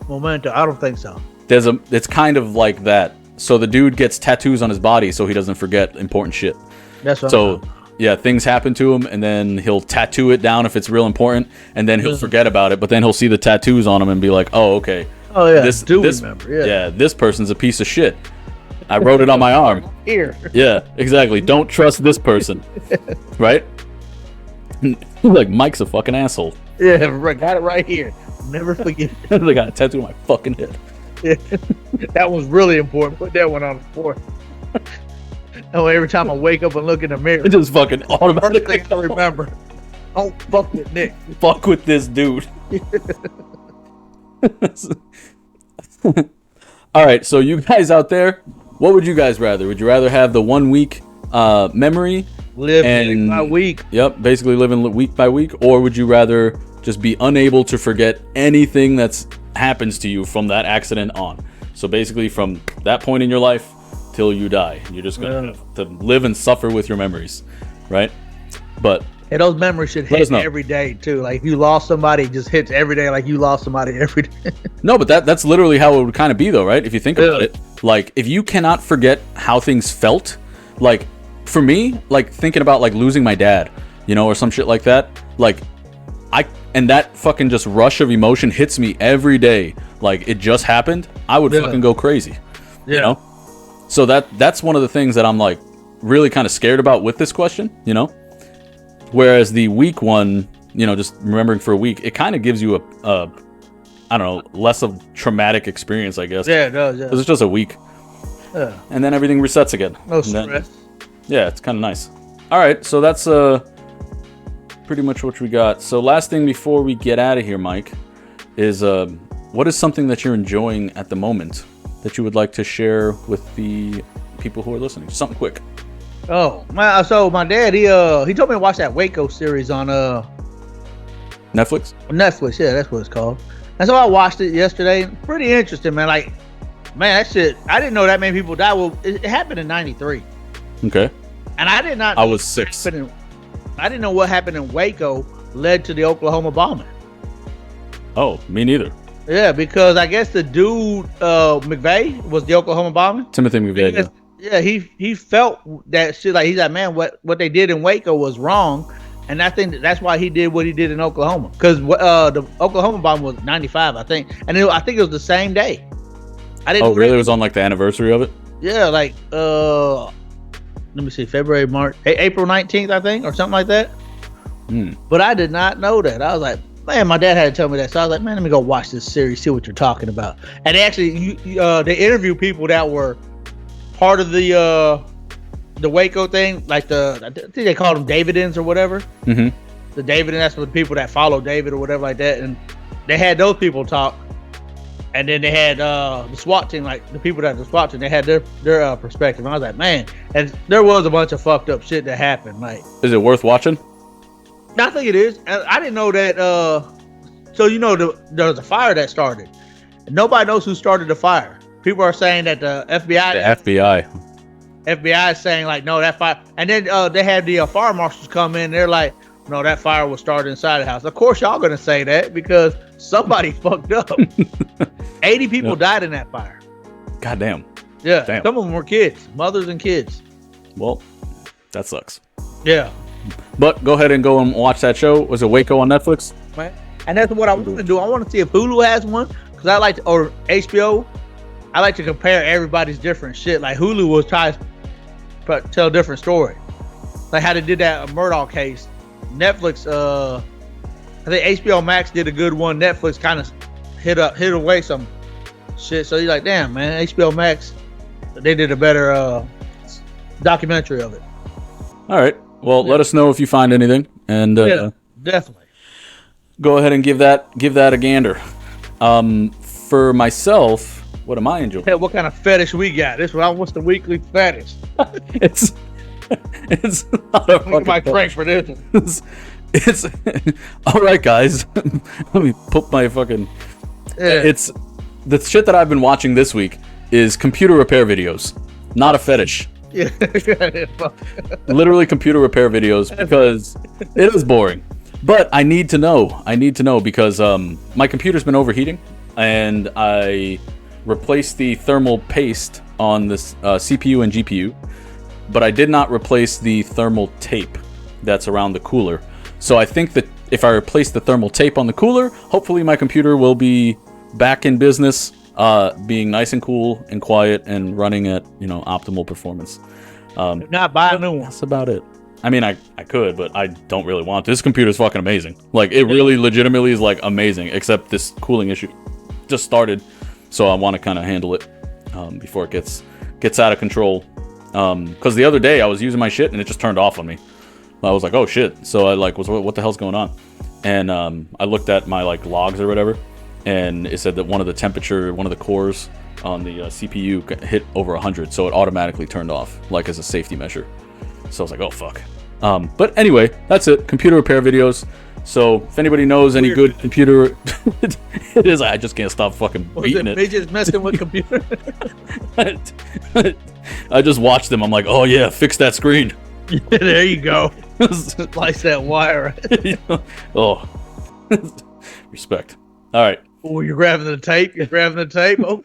Memento? I don't think so. It's kind of like that. So the dude gets tattoos on his body so he doesn't forget important shit. That's what so. Yeah, things happen to him, and then he'll tattoo it down if it's real important, and then he'll forget about it. But then he'll see the tattoos on him and be like, "Oh, okay. Oh yeah, remember? Yeah, this person's a piece of shit. I wrote it on my arm. Here. Yeah, exactly. Don't trust this person, right? Like Mike's a fucking asshole. Yeah, got it right here. Never forget. They got a tattoo on my fucking head. Yeah. That was really important. Put that one on the floor. Oh, every time I wake up and look in the mirror, it just fucking automatically. I remember. Don't fuck with Nick. Fuck with this dude. All right, so you guys out there, what would you guys rather? Would you rather have the 1 week memory, live week by week? Yep, basically living week by week, or would you rather just be unable to forget anything that's happens to you from that accident on? So basically, from that point in your life till you die, you're just gonna have to live and suffer with your memories, right? But those memories should hit every day too. Like if you lost somebody, it just hits every day. Like you lost somebody every day. No, but that's literally how it would kind of be, though, right? If you think about it, like if you cannot forget how things felt, like for me, like thinking about like losing my dad, you know, or some shit like that, like and that fucking just rush of emotion hits me every day. Like it just happened. I would fucking go crazy. You know. So that's one of the things that I'm like really kind of scared about with this question, you know? Whereas the week one, you know, just remembering for a week, it kind of gives you a I don't know, less of traumatic experience, I guess. Yeah, it does, yeah. Because it's just a week. Yeah. And then everything resets again. No stress. Yeah, it's kind of nice. All right, so that's pretty much what we got. So last thing before we get out of here, Mike, is what is something that you're enjoying at the moment that you would like to share with the people who are listening? Something quick. Oh, so my dad, he told me to watch that Waco series on Netflix? Netflix, yeah, that's what it's called. And so I watched it yesterday. Pretty interesting, man. Like, man, that shit, I didn't know that many people died. Well, it happened in 93. Okay. And I did not. I was 6. I didn't know what happened in Waco led to the Oklahoma bombing. Oh, me neither. Yeah, because I guess the dude, McVeigh, was the Oklahoma bombing. Timothy McVeigh. Yeah, he felt that shit. Like he's like, man, what they did in Waco was wrong, and I think that's why he did what he did in Oklahoma. Because the Oklahoma bomb was 95, I think, and I think it was the same day. Oh, really? It was on like the anniversary of it? Yeah, like let me see, February, March, April 19th, I think, or something like that. But I did not know that. I was like, man, my dad had to tell me that. So I was like, man, let me go watch this series, see what you're talking about. And they actually, they interview people that were part of the Waco thing, like I think they called them Davidans or whatever. Mm-hmm. The Davidans, that's for the people that follow David or whatever like that. And they had those people talk. And then they had the SWAT team, like the people that the SWAT team, they had their perspective. And I was like, man, and there was a bunch of fucked up shit that happened. Like, is it worth watching? I think it is. I didn't know that. So you know, there was a fire that started. Nobody knows who started the fire. People are saying that the FBI. FBI is saying like, no, that fire. And then they had the fire marshals come in. They're like, no, that fire was started inside the house. Of course, y'all gonna say that because somebody fucked up. 80 people died in that fire. Goddamn. Yeah. Damn. Some of them were kids, mothers and kids. Well, that sucks. Yeah. But go ahead and go and watch that show. Was it Waco on Netflix? Man. And that's what I want to do. I want to see if Hulu has one, because I like to, or HBO. I like to compare everybody's different shit. Like Hulu will try to tell a different story, like how they did that Murdoch case. Netflix, I think HBO Max did a good one. Netflix kind of hit away some shit. So you're like, damn, man, HBO Max, they did a better documentary of it. All right. Well, let us know if you find anything, and yeah, definitely. Go ahead and give that a gander. For myself, what am I enjoying? Hey, what kind of fetish we got? What's the weekly fetish? it's not a fucking my crank for this. It's all right, guys. Let me put my fucking. Yeah. It's the shit that I've been watching this week is computer repair videos, not a fetish. Yeah. Literally computer repair videos, because it is boring. But I need to know because my computer's been overheating, and I replaced the thermal paste on this CPU and GPU, but I did not replace the thermal tape that's around the cooler. So I think that if I replace the thermal tape on the cooler, hopefully my computer will be back in business, being nice and cool and quiet and running at, optimal performance. Not buy a new one. That's about it. I mean, I could, but I don't really want to. This computer's fucking amazing. Like, it really legitimately is, like, amazing, except this cooling issue just started, so I want to kind of handle it before it gets out of control. Because the other day, I was using my shit, and it just turned off on me. I was like, oh, shit. So I, was what the hell's going on? And I looked at my, logs or whatever, and it said that one of the cores on the CPU hit over 100, so it automatically turned off, as a safety measure. So I was like, oh, fuck. But anyway, that's it. Computer repair videos. So if anybody knows any good computer, it is. I just can't stop fucking beating it. They just messing with computer. I just watch them. I'm like, oh yeah, fix that screen. There you go. Slice that wire. Oh, respect. All right. Oh, you're grabbing the tape. Oh.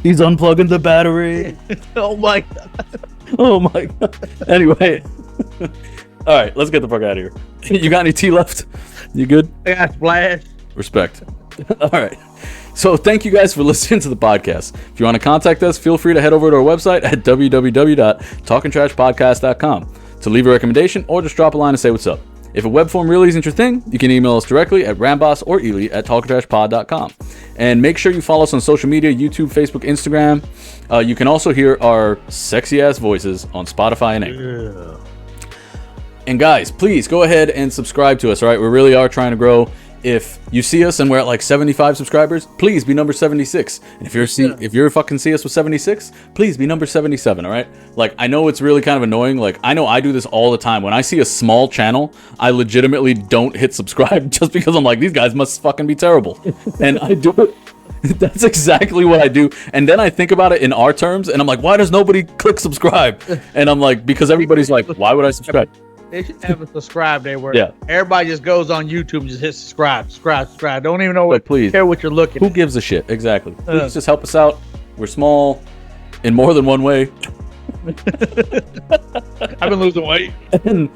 He's unplugging the battery. Oh my god. Oh my god. Anyway. All right, let's get the fuck out of here. You got any tea left? You good? I got splash. Respect. All right. So thank you guys for listening to the podcast. If you want to contact us, feel free to head over to our website at www.talkintrashpodcast.com to leave a recommendation or just drop a line and say what's up. If a web form really isn't your thing, you can email us directly at Ramboss or Ehle at talkintrashpod.com. And make sure you follow us on social media, YouTube, Facebook, Instagram. You can also hear our sexy-ass voices on Spotify and Anchor. Yeah. And guys, please go ahead and subscribe to us, all right? We really are trying to grow. If you see us and we're at 75 subscribers, please be number 76. And if you're fucking see us with 76, please be number 77, all right? I know it's really kind of annoying. I know I do this all the time. When I see a small channel, I legitimately don't hit subscribe just because I'm like, these guys must fucking be terrible. And I do it. That's exactly what I do. And then I think about it in our terms, and I'm like, why does nobody click subscribe? And I'm like, because everybody's like, why would I subscribe? They should have a subscribe there where everybody just goes on YouTube and just hits subscribe. Don't even know care what you're looking at. Who gives a shit? Exactly. Please just help us out. We're small in more than one way. I've been losing weight. And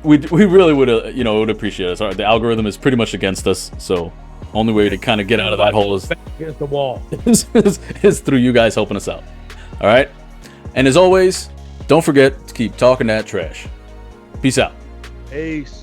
we really would appreciate it. Sorry, the algorithm is pretty much against us, so only way to kind of get out of that hole is against the wall. is through you guys helping us out. All right? And as always, don't forget to keep talking that trash. Peace out. Peace.